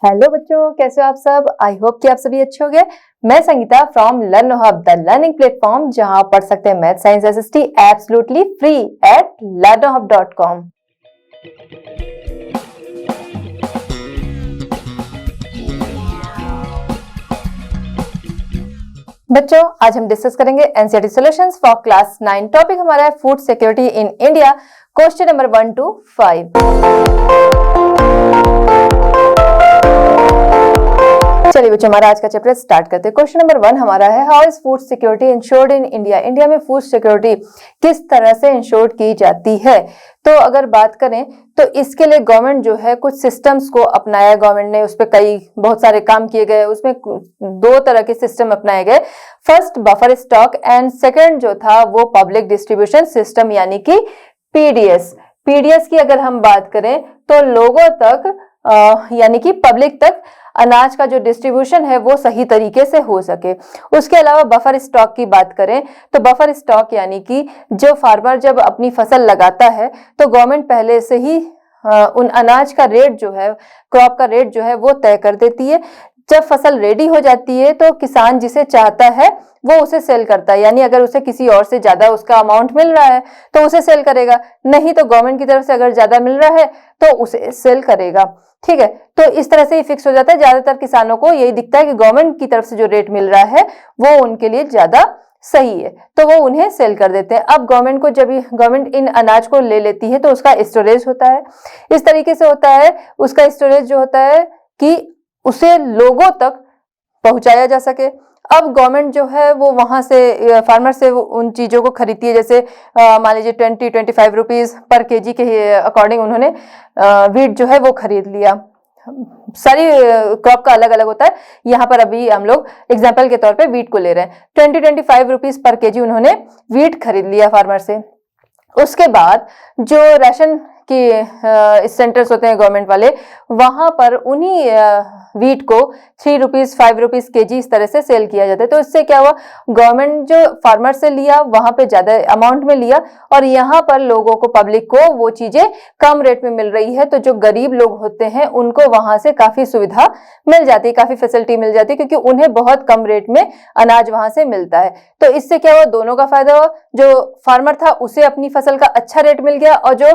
Hello बच्चों, कैसे हो आप सब। आई होप कि आप सभी अच्छे होंगे। मैं Sangeeta from learn hub, the learning platform, जहां आप पढ़ सकते हैं math science SST absolutely free at learnhub.com। बच्चों, आज हम डिस्कस करेंगे NCERT solutions for class 9। Topic हमारा है food security in India, question number 1 to 5। चलिए बच्चों, हमारा आज का चैप्टर स्टार्ट करते हैं। क्वेश्चन नंबर 1 हमारा है, how is food security insured in India. India में फूड सिक्योरिटी किस तरह से इंश्योर्ड की जाती है। तो अगर बात करें तो इसके लिए गवर्नमेंट जो है कुछ सिस्टम्स को अपनाया। गवर्नमेंट ने उस पर बहुत सारे काम किए गए। उसमें 2 तरह के सिस्टम अपनाए गए। First buffer stock and second जो था वो पब्लिक डिस्ट्रीब्यूशन सिस्टम, यानी कि पीडीएस। पीडीएस की अगर हम बात करें तो लोगों तक यानी कि पब्लिक तक अनाज का जो डिस्ट्रीब्यूशन है वो सही तरीके से हो सके। उसके अलावा बफर स्टॉक की बात करें तो बफर स्टॉक यानी कि जो फार्मर जब अपनी फसल लगाता है तो गवर्नमेंट पहले से ही उन अनाज का रेट जो है, क्रॉप का रेट जो है वो तय कर देती है। जब फसल रेडी हो जाती है तो किसान जिसे चाहता है वो उसे सेल करता है, यानी अगर उसे किसी और से ज्यादा उसका अमाउंट मिल रहा है तो उसे सेल करेगा, नहीं तो गवर्नमेंट की तरफ से अगर ज्यादा मिल रहा है तो उसे सेल करेगा। ठीक है, तो इस तरह से ही फिक्स हो जाता है। ज्यादातर किसानों को यही दिखता है कि गवर्नमेंट की तरफ से जो रेट मिल रहा है वो उनके लिए ज्यादा सही है, तो वो उन्हें सेल कर देते हैं। अब गवर्नमेंट को जब गवर्नमेंट इन अनाज को ले लेती है तो उसका स्टोरेज होता है। इस तरीके से होता है उसका स्टोरेज जो होता है कि उसे लोगों तक पहुंचाया जा सके। अब गवर्नमेंट जो है वो वहां से फार्मर से उन चीजों को खरीदती है। जैसे मान लीजिए 20-25 रुपीज पर केजी के अकॉर्डिंग उन्होंने वीट जो है वो खरीद लिया। सारी क्रॉप का अलग अलग होता है। यहाँ पर अभी हम लोग एग्जाम्पल के तौर पे वीट को ले रहे हैं। 20-25 रुपीज पर केजी उन्होंने वीट खरीद लिया फार्मर से। उसके बाद जो राशन के सेंटर्स होते हैं गवर्नमेंट वाले, वहां पर उन्हीं वीट को 3 रुपीज 5 रुपीज केजी इस तरह से सेल किया जाता है। तो इससे क्या हुआ, गवर्नमेंट जो फार्मर से लिया वहां पे ज्यादा अमाउंट में लिया और यहाँ पर लोगों को, पब्लिक को वो चीजें कम रेट में मिल रही है। तो जो गरीब लोग होते हैं उनको वहां से काफी सुविधा मिल जाती है, काफी फैसिलिटी मिल जाती है, क्योंकि उन्हें बहुत कम रेट में अनाज वहां से मिलता है। तो इससे क्या हुआ, दोनों का फायदा हुआ। जो फार्मर था उसे अपनी फसल का अच्छा रेट मिल गया और जो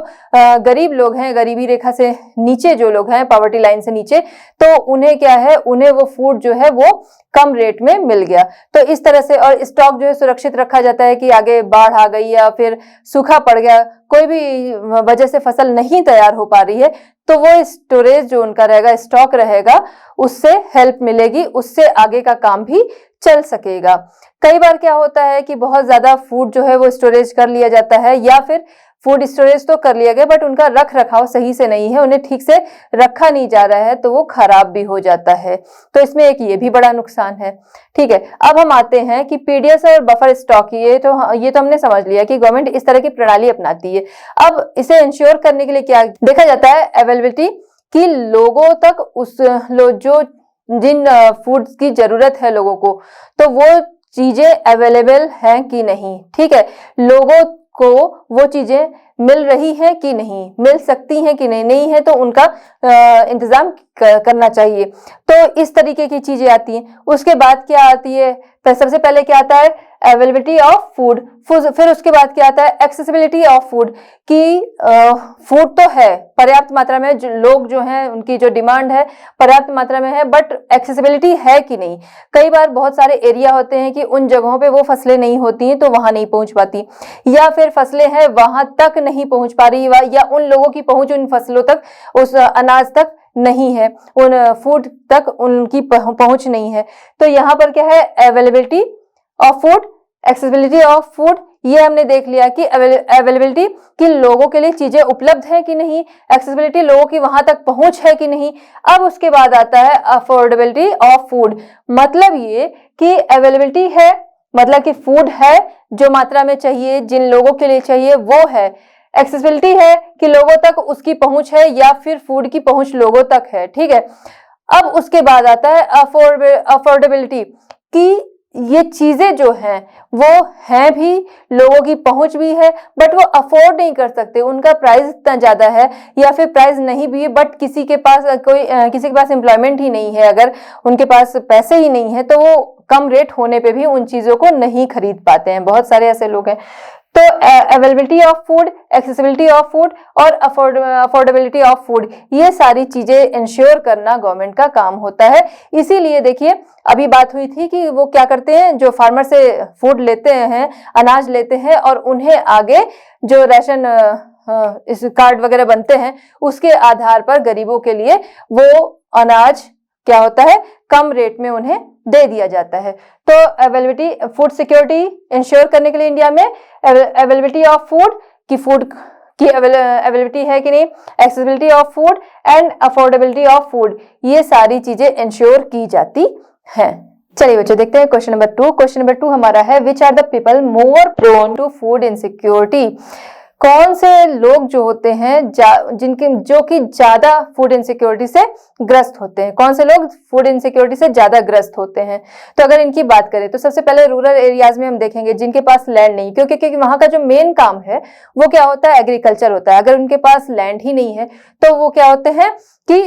गरीब लोग हैं, गरीबी रेखा से नीचे जो लोग हैं, पॉवर्टी लाइन से नीचे, तो उन्हें क्या है, उन्हें वो फूड जो है वो कम रेट में मिल गया। तो इस तरह से, और स्टॉक जो है सुरक्षित रखा जाता है कि आगे बाढ़ आ गई या फिर सूखा पड़ गया, कोई भी वजह से फसल नहीं तैयार हो पा रही है, तो वो स्टोरेज जो उनका रहेगा, स्टॉक रहेगा, उससे हेल्प मिलेगी, उससे आगे का काम भी चल सकेगा। कई बार क्या होता है कि बहुत ज्यादा फूड जो है वो स्टोरेज कर लिया जाता है, या फिर फूड स्टोरेज तो कर लिया गया बट उनका रख रखाव सही से नहीं है, उन्हें ठीक से रखा नहीं जा रहा है, तो वो खराब भी हो जाता है। तो इसमें एक ये भी बड़ा नुकसान है। ठीक है, अब हम आते हैं कि पीडीएस और बफर स्टॉक, ये तो हमने समझ लिया कि गवर्नमेंट इस तरह की प्रणाली अपनाती है। अब इसे इंश्योर करने के लिए क्या देखा जाता है, अवेलेबिलिटी, कि लोगों तक जो जिन फूड्स की जरूरत है लोगों को, तो वो चीजें अवेलेबल हैं कि नहीं। ठीक है, लोगों को वो चीजें मिल रही हैं कि नहीं, मिल सकती हैं कि नहीं है तो उनका इंतजाम करना चाहिए। तो इस तरीके की चीजें आती हैं। उसके बाद क्या आती है, तो सबसे पहले क्या आता है, अवेलेबिलिटी ऑफ फूड। फिर उसके बाद क्या आता है, एक्सेसिबिलिटी ऑफ फूड, कि फूड तो है पर्याप्त मात्रा में, लोग जो हैं उनकी जो डिमांड है पर्याप्त मात्रा में है, बट एक्सेसिबिलिटी है कि नहीं। कई बार बहुत सारे एरिया होते हैं कि उन जगहों पे वो फसलें नहीं होती हैं तो वहां नहीं पहुंच पाती, या फिर फसलें हैं वहां तक नहीं पहुंच पा रही, या उन लोगों की पहुंच उन फसलों तक, उस अनाज तक नहीं है, उन फूड तक उनकी पहुंच नहीं है। तो यहाँ पर क्या है, availability of food, accessibility of food, ये हमने देख लिया कि अवेलेबिलिटी कि लोगों के लिए चीजें उपलब्ध है कि नहीं, एक्सेसिबिलिटी लोगों की वहां तक पहुंच है कि नहीं। अब उसके बाद आता है अफोर्डेबिलिटी ऑफ फूड, मतलब ये कि अवेलेबिलिटी है, मतलब कि फूड है जो मात्रा में चाहिए, जिन लोगों के लिए चाहिए वो है। एक्सेसिबिलिटी है कि लोगों तक उसकी पहुंच है, या फिर फूड की पहुंच लोगों तक है। ठीक है, अब उसके बाद आता है अफोर्डेबिलिटी, कि ये चीजें जो हैं वो हैं भी, लोगों की पहुंच भी है, बट वो अफोर्ड नहीं कर सकते, उनका प्राइस इतना ज्यादा है, या फिर प्राइस नहीं भी है बट किसी के पास एम्प्लॉयमेंट ही नहीं है, अगर उनके पास पैसे ही नहीं है तो वो कम रेट होने पे भी उन चीजों को नहीं खरीद पाते हैं। बहुत सारे ऐसे लोग हैं। तो availability of food, accessibility of food और अफोर्डेबिलिटी ऑफ फूड, ये सारी चीजें इंश्योर करना गवर्नमेंट का काम होता है। इसीलिए देखिए अभी बात हुई थी कि वो क्या करते हैं, जो फार्मर से फूड लेते हैं, अनाज लेते हैं और उन्हें आगे जो राशन इस कार्ड वगैरह बनते हैं उसके आधार पर गरीबों के लिए वो अनाज क्या होता है, कम रेट में उन्हें दे दिया जाता है। तो अवेलेबिलिटी, फूड सिक्योरिटी इंश्योर करने के लिए इंडिया में अवेलेबिलिटी ऑफ फूड की अवेलेबिलिटी है कि नहीं, accessibility of food and affordability of food, ये सारी चीजें इंश्योर की जाती हैं। चलिए बच्चों देखते हैं क्वेश्चन नंबर 2। क्वेश्चन नंबर 2 हमारा है, which are the people more prone to food insecurity. कौन से लोग जो होते हैं जो कि ज्यादा फूड इनसिक्योरिटी से ग्रस्त होते हैं, कौन से लोग फूड इनसिक्योरिटी से ज्यादा ग्रस्त होते हैं। तो अगर इनकी बात करें तो सबसे पहले रूरल एरियाज में हम देखेंगे जिनके पास लैंड नहीं, क्योंकि वहां का जो मेन काम है वो क्या होता है, एग्रीकल्चर होता है। अगर उनके पास लैंड ही नहीं है तो वो क्या होते हैं कि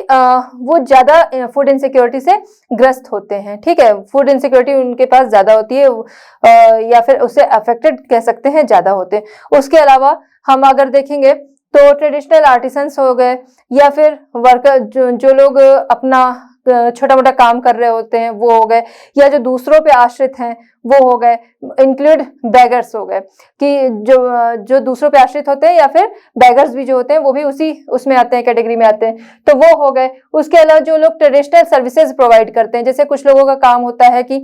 वो ज्यादा फूड इनसिक्योरिटी से ग्रस्त होते हैं। ठीक है, फूड इनसिक्योरिटी उनके पास ज्यादा होती है या फिर उससे अफेक्टेड कह सकते हैं, ज्यादा होते हैं। उसके अलावा हम अगर देखेंगे तो ट्रेडिशनल आर्टिसंस हो गए, या फिर वर्कर जो लोग अपना छोटा मोटा काम कर रहे होते हैं वो हो गए, या जो दूसरों पे आश्रित हैं वो हो गए, इंक्लूड बेगर्स हो गए कि जो दूसरों पे आश्रित होते हैं, या फिर बेगर्स भी जो होते हैं वो भी उसमें आते हैं, कैटेगरी में आते हैं, तो वो हो गए। उसके अलावा जो लोग ट्रेडिशनल सर्विसेज प्रोवाइड करते हैं, जैसे कुछ लोगों का काम होता है कि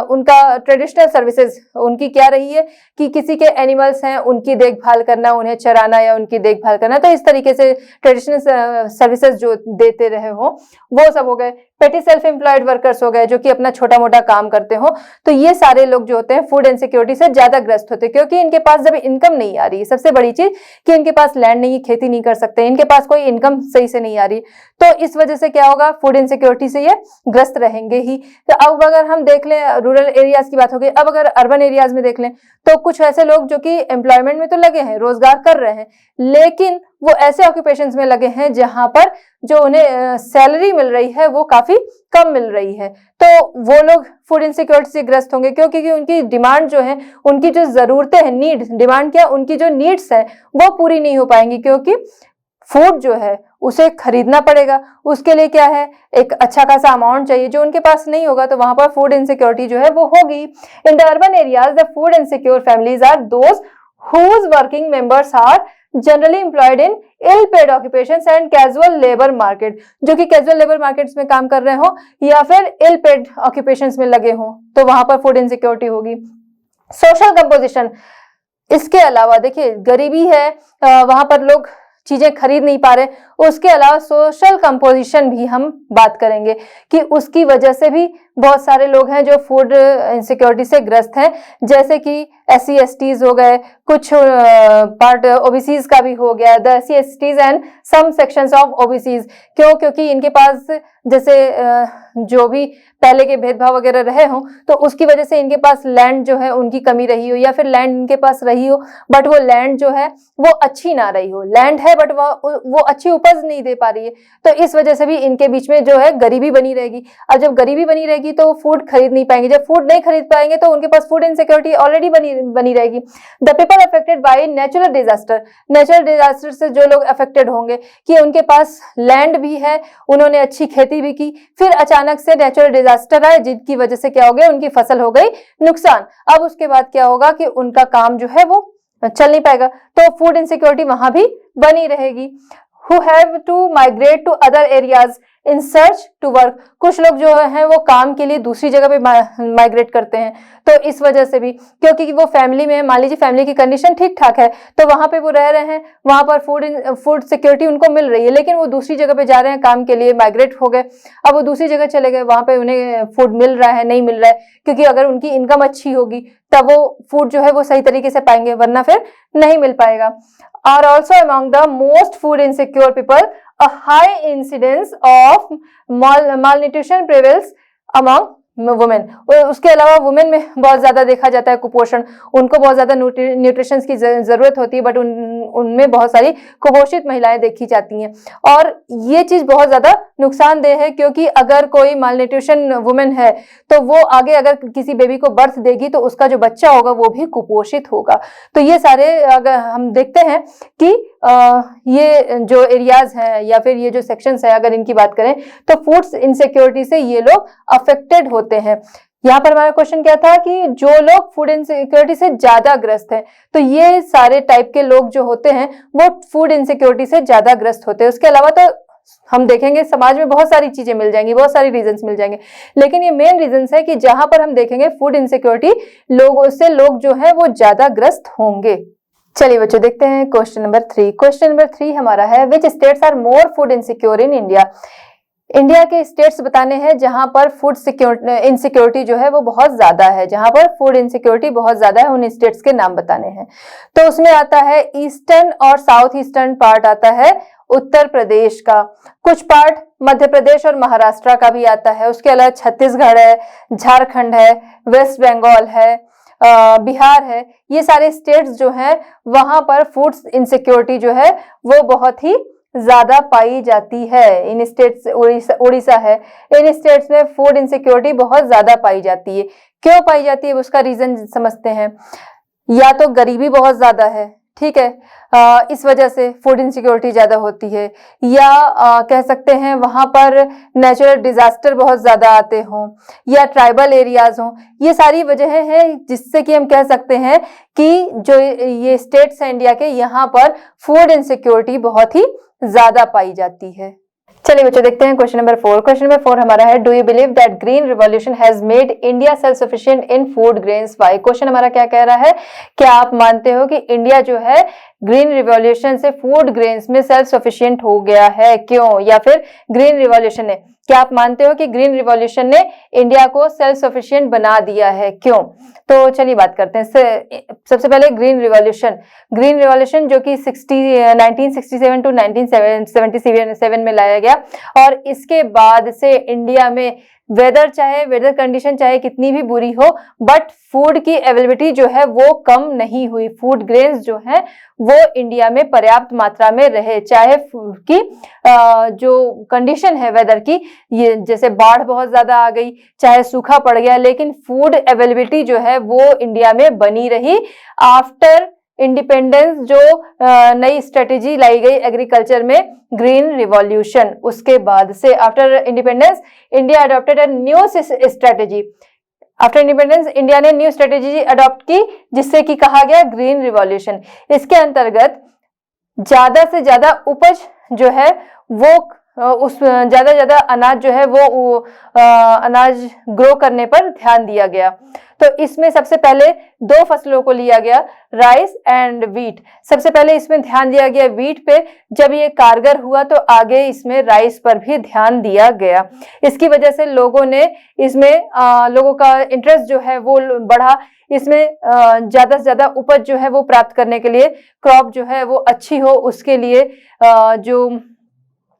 उनका ट्रेडिशनल सर्विसेज उनकी क्या रही है कि किसी के एनिमल्स हैं उनकी देखभाल करना, उन्हें चराना या उनकी देखभाल करना, तो इस तरीके से ट्रेडिशनल सर्विसेज जो देते रहे हो वो सब हो गए। पेटी सेल्फ एम्प्लॉयड वर्कर्स हो गए जो कि अपना छोटा मोटा काम करते हो। तो ये सारे लोग जो होते हैं फूड इनसिक्योरिटी से ज्यादा ग्रस्त होते हैं, क्योंकि इनके पास जब इनकम नहीं आ रही है, सबसे बड़ी चीज कि इनके पास लैंड नहीं, खेती नहीं कर सकते, इनके पास कोई इनकम सही से नहीं आ रही, तो इस वजह से क्या होगा, फूड इनसिक्योरिटी से ये ग्रस्त रहेंगे ही। तो अब अगर हम देख लें, रूरल एरियाज की बात हो गई, अब अगर अर्बन एरियाज में देख लें तो कुछ ऐसे लोग जो कि एम्प्लॉयमेंट में तो लगे हैं, रोजगार कर रहे हैं, लेकिन वो ऐसे ऑक्यूपेशंस में लगे हैं जहां पर जो उन्हें सैलरी मिल रही है वो काफी कम मिल रही है, तो वो लोग फूड इनसिक्योरिटी से ग्रस्त होंगे, क्योंकि उनकी डिमांड जो है, उनकी जो जरूरतें हैं, नीड, डिमांड क्या, उनकी जो नीड्स है वो पूरी नहीं हो पाएंगी, क्योंकि फूड जो है उसे खरीदना पड़ेगा, उसके लिए क्या है, एक अच्छा खासा अमाउंट चाहिए जो उनके पास नहीं होगा, तो वहां पर फूड इनसिक्योरिटी जो है वो होगी। In the urban areas the food insecure families are those whose working members are generally employed in ill paid occupations and casual labor market, जो कि casual labor markets में काम कर रहे हो या फिर ill paid occupations में लगे हो, तो वहां पर फूड इनसिक्योरिटी होगी। सोशल कंपोजिशन, इसके अलावा देखिए गरीबी है, वहां पर लोग चीजें खरीद नहीं पा रहे, उसके अलावा सोशल कंपोजिशन भी हम बात करेंगे कि उसकी वजह से भी बहुत सारे लोग हैं जो फूड इनसिक्योरिटी से ग्रस्त हैं, जैसे कि SC STs हो गए, कुछ पार्ट OBCs का भी हो गया, the SC STs and some sections of OBCs। क्योंकि इनके पास जैसे जो भी पहले के भेदभाव वगैरह रहे हो, तो उसकी वजह से इनके पास लैंड जो है उनकी कमी रही हो, या फिर लैंड इनके पास रही हो बट वो लैंड जो है वो अच्छी ना रही हो, लैंड है बट वो अच्छी उपज नहीं दे पा रही है, तो इस वजह से भी इनके बीच में जो है गरीबी बनी रहेगी। अब जब गरीबी बनी रहेगी तो फूड खरीद नहीं पाएंगे, जब फूड नहीं खरीद पाएंगे तो उनके पास फूड इनसिक्योरिटी ऑलरेडी बनी रहेगी। The people affected by natural disaster से जो लोग अफेक्टेड होंगे कि उनके पास लैंड भी है, उन्होंने अच्छी खेती भी की, फिर अचानक से नेचुरल डिजास्टर आए जिनकी वजह से क्या हो गया, उनकी फसल हो गई नुकसान। अब उसके बाद क्या होगा कि उनका काम जो है वो चल नहीं पाएगा, तो फूड इनसिक्योरिटी वहां भी बनी रहेगी। Who have to migrate to other areas in search to work, कुछ लोग जो हैं वो काम के लिए दूसरी जगह पे माइग्रेट करते हैं, तो इस वजह से भी, क्योंकि वो फैमिली में, मान लीजिए फैमिली की कंडीशन ठीक ठाक है तो वहां पे वो रह रहे हैं, वहां पर फूड सिक्योरिटी उनको मिल रही है, लेकिन वो दूसरी जगह पे जा रहे हैं काम के लिए, माइग्रेट हो गए, अब वो दूसरी जगह चले गए, वहां पे उन्हें फूड मिल रहा है, नहीं मिल रहा है, क्योंकि अगर उनकी इनकम अच्छी होगी तब वो फूड जो है वो सही तरीके से पाएंगे, वरना फिर नहीं मिल पाएगा। Are also among the most food insecure people, a high incidence of malnutrition prevails among women, उसके अलावा वुमेन में बहुत ज्यादा देखा जाता है कुपोषण, उनको बहुत ज्यादा न्यूट्रिशन की जरूरत होती है, बट उनमें बहुत सारी कुपोषित महिलाएं देखी जाती हैं। और ये चीज बहुत ज्यादा नुकसानदेह है, क्योंकि अगर कोई मालन्यूट्रिशन वुमेन है तो वो आगे अगर किसी बेबी को बर्थ देगी तो उसका जो बच्चा होगा वो भी कुपोषित होगा। तो ये सारे अगर हम देखते हैं कि ये जो एरियाज हैं या फिर ये जो सेक्शंस है, अगर इनकी बात करें तो फूड इनसिक्योरिटी से ये लोग अफेक्टेड होते हैं। यहाँ पर हमारा क्वेश्चन क्या था कि जो लोग फूड इनसिक्योरिटी से ज्यादा ग्रस्त हैं, तो ये सारे टाइप के लोग जो होते हैं वो फूड इनसिक्योरिटी से ज्यादा ग्रस्त होते हैं। उसके अलावा तो हम देखेंगे समाज में बहुत सारी चीजें मिल जाएंगी, बहुत सारी रीजंस मिल जाएंगे, लेकिन ये मेन रीजंस है कि जहां पर हम देखेंगे फूड इनसिक्योरिटी, लोगों से लोग जो है वो ज्यादा ग्रस्त होंगे। चलिए बच्चों देखते हैं क्वेश्चन नंबर 3। क्वेश्चन नंबर 3 हमारा है, which states are more food insecure in India. India के स्टेट्स बताने हैं जहां पर फूड इनसिक्योरिटी जो है वो बहुत ज्यादा है, जहां पर फूड इनसिक्योरिटी बहुत ज्यादा है, उन स्टेट्स के नाम बताने हैं। तो उसमें आता है ईस्टर्न और साउथ ईस्टर्न पार्ट आता है उत्तर प्रदेश का, कुछ पार्ट मध्य प्रदेश और महाराष्ट्र का भी आता है, उसके अलावा छत्तीसगढ़ है, झारखंड है, वेस्ट बंगाल है, बिहार है। ये सारे स्टेट्स जो हैं वहां पर फूड इनसिक्योरिटी जो है वो बहुत ही ज्यादा पाई जाती है। इन स्टेट्स, उड़ीसा है, इन स्टेट्स में फूड इनसिक्योरिटी बहुत ज्यादा पाई जाती है। क्यों पाई जाती है उसका रीजन समझते हैं। या तो गरीबी बहुत ज्यादा है, ठीक है, इस वजह से फूड इनसिक्योरिटी ज्यादा होती है, या कह सकते हैं वहां पर नेचुरल डिजास्टर बहुत ज्यादा आते हों, या ट्राइबल एरियाज हों। ये सारी वजहें हैं जिससे कि हम कह सकते हैं कि जो ये स्टेट्स हैं इंडिया के, यहाँ पर फूड इनसिक्योरिटी बहुत ही ज्यादा पाई जाती है। चलिए बच्चों देखते हैं क्वेश्चन नंबर 4। क्वेश्चन नंबर 4 हमारा है, do you believe that green revolution has made India self sufficient in food grains, why. Question हमारा क्या कह रहा है, क्या आप मानते हो कि इंडिया जो है ग्रीन रिवॉल्यूशन से फूड ग्रेन्स में सेल्फ सफिशिएंट हो गया है, क्यों, या फिर ग्रीन रिवॉल्यूशन ने, क्या आप मानते हो कि ग्रीन रिवॉल्यूशन ने इंडिया को सेल्फ सफिशिएंट बना दिया है, क्यों। तो चलिए बात करते हैं। सबसे पहले ग्रीन रिवॉल्यूशन जो कि 1967 टू 1977 में लाया गया, और इसके बाद से इंडिया में वेदर कंडीशन चाहे कितनी भी बुरी हो, बट फूड की अवेलेबिलिटी जो है वो कम नहीं हुई। फूड ग्रेन्स जो है वो इंडिया में पर्याप्त मात्रा में रहे, चाहे कि जो कंडीशन है वेदर की, ये जैसे बाढ़ बहुत ज्यादा आ गई, चाहे सूखा पड़ गया, लेकिन फूड अवेलेबिलिटी जो है वो इंडिया में बनी रही। आफ्टर इंडिपेंडेंस जो नई स्ट्रेटेजी लाई गई एग्रीकल्चर में, ग्रीन रिवॉल्यूशन, उसके बाद से after independence India adopted a new strategy. After independence India ने न्यू स्ट्रेटेजी अडॉप्ट की, जिससे कि कहा गया ग्रीन रिवॉल्यूशन। इसके अंतर्गत ज्यादा से ज्यादा उपज जो है वो उस ज्यादा अनाज जो है वो अनाज ग्रो करने पर ध्यान दिया गया। तो इसमें सबसे पहले 2 फसलों को लिया गया, राइस एंड वीट। सबसे पहले इसमें ध्यान दिया गया वीट पे, जब ये कारगर हुआ तो आगे इसमें राइस पर भी ध्यान दिया गया। इसकी वजह से लोगों ने इसमें लोगों का इंटरेस्ट जो है वो बढ़ा। इसमें ज्यादा से ज्यादा उपज जो है वो प्राप्त करने के लिए, क्रॉप जो है वो अच्छी हो, उसके लिए जो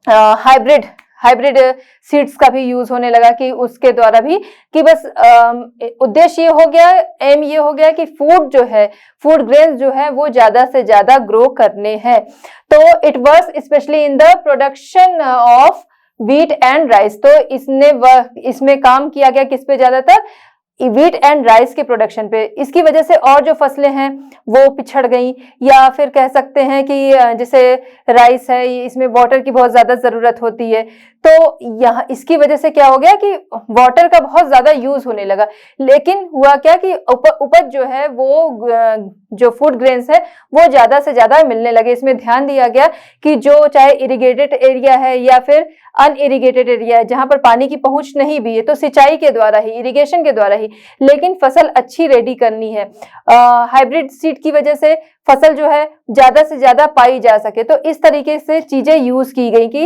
हाइब्रिड सीड्स का भी यूज होने लगा, कि उसके द्वारा भी, कि बस उद्देश्य ये हो गया, एम ये हो गया कि फूड जो है, फूड ग्रेन्स जो है वो ज्यादा से ज्यादा ग्रो करने हैं। तो it was specially in the production of wheat and rice. तो इसमें काम किया गया किस पे, ज्यादातर व्हीट एंड राइस के प्रोडक्शन पे। इसकी वजह से और जो फसलें हैं वो पिछड़ गई, या फिर कह सकते हैं कि जैसे राइस है, इसमें वाटर की बहुत ज्यादा जरूरत होती है, तो यहाँ इसकी वजह से क्या हो गया कि वाटर का बहुत ज्यादा यूज होने लगा। लेकिन हुआ क्या कि उपज जो है वो जो फूड ग्रेन्स है वो ज्यादा से ज्यादा मिलने लगे। इसमें ध्यान दिया गया कि जो चाहे इरिगेटेड एरिया है या फिर अनइरिगेटेड एरिया है, जहां पर पानी की पहुंच नहीं भी है, तो सिंचाई के द्वारा ही, इरिगेशन के द्वारा ही, लेकिन फसल अच्छी रेडी करनी है। हाइब्रिड सीड की वजह से फसल जो है ज्यादा से ज्यादा पाई जा सके। तो इस तरीके से चीजें यूज की गई कि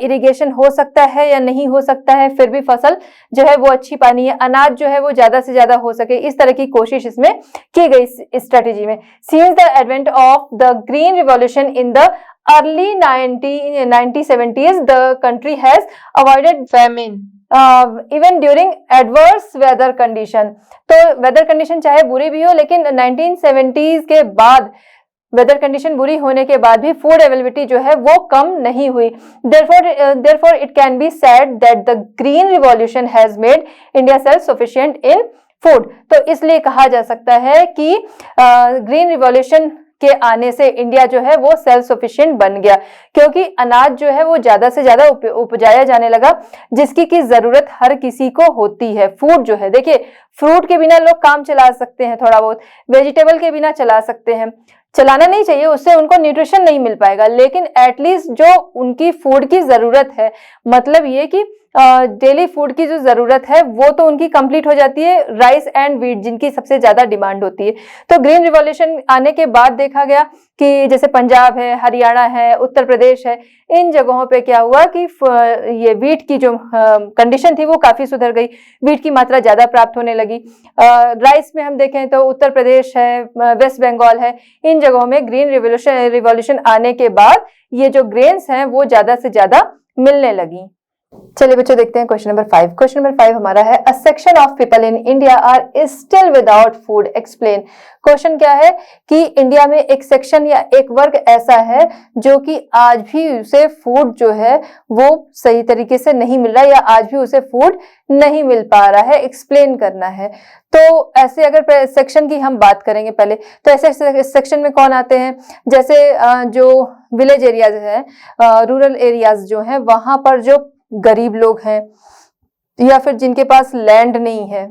इरिगेशन हो सकता है या नहीं हो सकता है, फिर भी फसल जो है वो अच्छी पानी है, अनाज जो है वो ज्यादा से ज्यादा हो सके, इस तरह की कोशिश इसमें की गई स्ट्रेटेजी में। Since the advent of the green revolution in the early 1970s, the country has avoided famine even during adverse weather condition. तो वेदर कंडीशन चाहे बुरी भी हो, लेकिन 1970s के बाद वेदर कंडीशन बुरी होने के बाद भी फूड अवेलेबिलिटी जो है वो कम नहीं हुई। therefore it can be said that the green revolution has made India self sufficient in food। तो इसलिए कहा जा सकता है कि ग्रीन रिवॉल्यूशन के आने से इंडिया जो है वो सेल्फ सफिशिएंट बन गया, क्योंकि अनाज जो है वो ज्यादा से ज्यादा उपजाया जाने लगा, जिसकी की जरूरत हर किसी को होती है। फूड जो है, देखिए फ्रूट के बिना लोग काम चला सकते हैं थोड़ा बहुत, वेजिटेबल के बिना चला सकते हैं, चलाना नहीं चाहिए, उससे उनको न्यूट्रिशन नहीं मिल पाएगा, लेकिन एटलीस्ट जो उनकी फूड की जरूरत है, मतलब ये कि डेली फूड की जो जरूरत है वो तो उनकी कंप्लीट हो जाती है, राइस एंड व्हीट जिनकी सबसे ज्यादा डिमांड होती है। तो ग्रीन रिवॉल्यूशन आने के बाद देखा गया कि जैसे पंजाब है, हरियाणा है, उत्तर प्रदेश है, इन जगहों पे क्या हुआ कि ये व्हीट की जो कंडीशन थी वो काफी सुधर गई, व्हीट की मात्रा ज्यादा प्राप्त होने लगी। राइस में हम देखें तो उत्तर प्रदेश है, वेस्ट बंगाल है, इन जगहों में ग्रीन रिवॉल्यूशन आने के बाद ये जो ग्रेन्स हैं वो ज्यादा से ज्यादा मिलने लगी। चलिए बच्चों देखते हैं क्वेश्चन नंबर 5। क्वेश्चन नंबर 5 हमारा है, a section of people in India are still without food, explain. Question क्या है कि इंडिया में एक सेक्शन या एक वर्ग ऐसा है जो कि आज भी उसे फूड जो है वो सही तरीके से नहीं मिल रहा, या आज भी उसे फूड नहीं मिल पा रहा है, एक्सप्लेन करना है। तो ऐसे अगर सेक्शन की हम बात करेंगे पहले, तो ऐसे सेक्शन में कौन आते हैं, जैसे जो विलेज एरियाज है, रूरल एरियाज जो है, वहां पर जो गरीब लोग हैं या फिर जिनके पास लैंड नहीं है,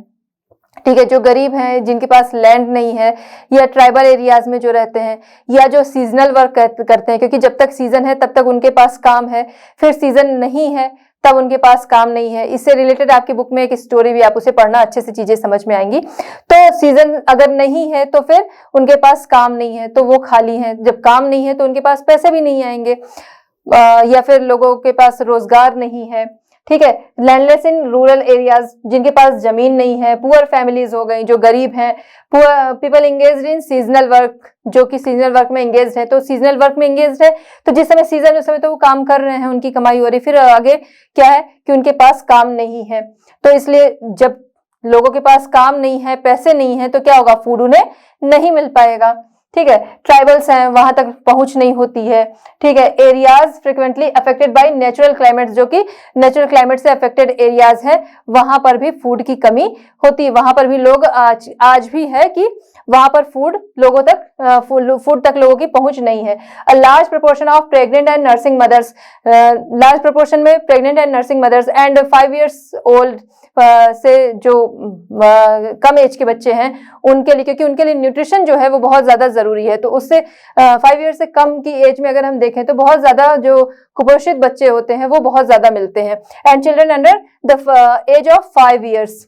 ठीक है, जो गरीब हैं जिनके पास लैंड नहीं है, या ट्राइबल एरियाज में जो रहते हैं, या जो सीजनल वर्क करते हैं, क्योंकि जब तक सीजन है तब तक उनके पास काम है, फिर सीजन नहीं है तब उनके पास काम नहीं है। इससे रिलेटेड आपकी बुक में एक स्टोरी भी, आप उसे पढ़ना, अच्छे से चीजें समझ में आएंगी। तो सीजन अगर नहीं है तो फिर उनके पास काम नहीं है, तो वो खाली है, जब काम नहीं है तो उनके पास पैसे भी नहीं आएंगे, या फिर लोगों के पास रोजगार नहीं है, ठीक है। लैंडलेस इन रूरल एरियाज, जिनके पास जमीन नहीं है, पुअर फैमिलीज हो गई, जो गरीब हैं, people engaged in seasonal work, जो कि सीजनल वर्क में एंगेज्ड है। तो सीजनल वर्क में एंगेज्ड है तो जिस समय सीजन उस समय तो वो काम कर रहे हैं, उनकी कमाई हो रही, फिर आगे क्या है कि उनके पास काम नहीं है। तो इसलिए जब लोगों के पास काम नहीं है, पैसे नहीं है, तो क्या होगा, फूड उन्हें नहीं मिल पाएगा, ठीक है। ट्राइबल्स हैं, वहां तक पहुंच नहीं होती है, ठीक है। Areas frequently affected by natural climates, जो कि नेचुरल क्लाइमेट से अफेक्टेड एरियाज हैं, वहां पर भी फूड की कमी होती है, वहां पर भी लोग आज भी है कि वहां पर फूड लोगों तक फूड तक लोगों की पहुंच नहीं है। A large proportion of pregnant and nursing mothers, large proportion में pregnant and nursing mothers and 5 years old से जो कम एज के बच्चे हैं उनके लिए, क्योंकि उनके लिए न्यूट्रिशन जो है वो बहुत ज्यादा जरूरी है, तो उससे 5 years से कम की एज में अगर हम देखें तो बहुत ज्यादा जो कुपोषित बच्चे होते हैं वो बहुत ज्यादा मिलते हैं। And children under the age of 5 years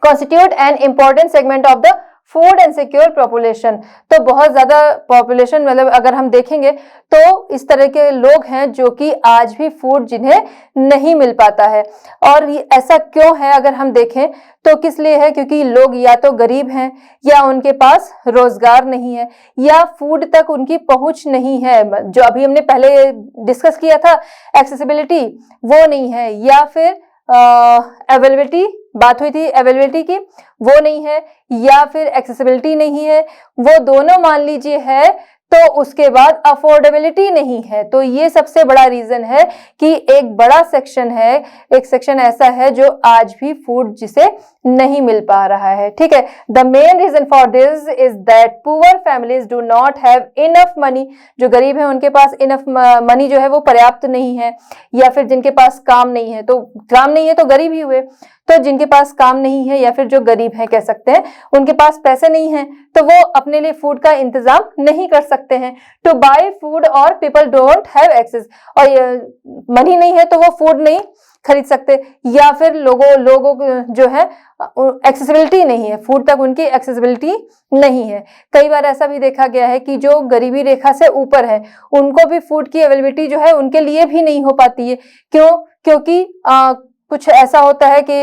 constitute an important segment of the food and secure population. तो बहुत ज्यादा पॉपुलेशन, मतलब अगर हम देखेंगे तो इस तरह के लोग हैं जो कि आज भी फूड जिन्हें नहीं मिल पाता है। और ये ऐसा क्यों है अगर हम देखें तो किस लिए है, क्योंकि लोग या तो गरीब हैं, या उनके पास रोजगार नहीं है, या फूड तक उनकी पहुंच नहीं है, जो अभी हमने पहले डिस्कस किया था एक्सेसिबिलिटी, वो नहीं है, या फिर अवेलेबिलिटी, बात हुई थी अवेलेबिलिटी की, वो नहीं है, या फिर एक्सेसिबिलिटी नहीं है, वो दोनों मान लीजिए है, तो उसके बाद अफोर्डेबिलिटी नहीं है। तो ये सबसे बड़ा रीजन है कि एक बड़ा सेक्शन है, एक सेक्शन ऐसा है जो आज भी फूड जिसे नहीं मिल पा रहा है, ठीक है। The main reason for this is that poor families do not have enough money, जो गरीब है उनके पास इनफ मनी जो है वो पर्याप्त नहीं है, या फिर जिनके पास काम नहीं है, तो काम नहीं है तो गरीब ही हुए, तो जिनके पास काम नहीं है या फिर जो गरीब हैं कह सकते हैं, उनके पास पैसे नहीं है, तो वो अपने लिए फूड का इंतजाम नहीं कर सकते हैं टू बाय फूड, और पीपल डोंट हैव एक्सेस, और मनी नहीं है तो वो फूड नहीं खरीद सकते, या फिर लोगों जो है एक्सेसिबिलिटी नहीं है, फूड तक उनकी एक्सेसिबिलिटी नहीं है। कई बार ऐसा भी देखा गया है कि जो गरीबी रेखा से ऊपर है उनको भी फूड की अवेलेबिलिटी जो है उनके लिए भी नहीं हो पाती है। क्यों? क्योंकि कुछ ऐसा होता है कि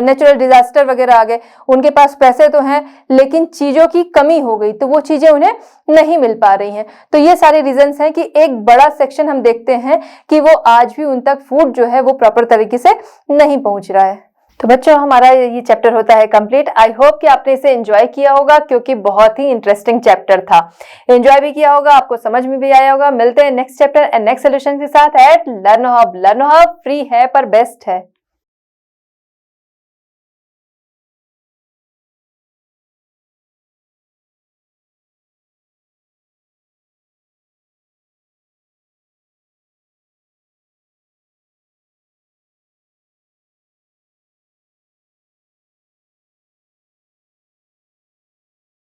नेचुरल डिजास्टर वगैरह आ गए, उनके पास पैसे तो हैं लेकिन चीजों की कमी हो गई, तो वो चीजें उन्हें नहीं मिल पा रही हैं। तो ये सारे रीजंस हैं कि एक बड़ा सेक्शन हम देखते हैं कि वो आज भी उन तक फूड जो है वो प्रॉपर तरीके से नहीं पहुंच रहा है। तो बच्चों, हमारा ये चैप्टर होता है कंप्लीट। आई होप कि आपने इसे एंजॉय किया होगा, क्योंकि बहुत ही इंटरेस्टिंग चैप्टर था। एंजॉय भी किया होगा, आपको समझ में भी आया होगा। मिलते हैं next chapter and next solution के साथ at Learn Hub. Learn Hub free है पर बेस्ट है।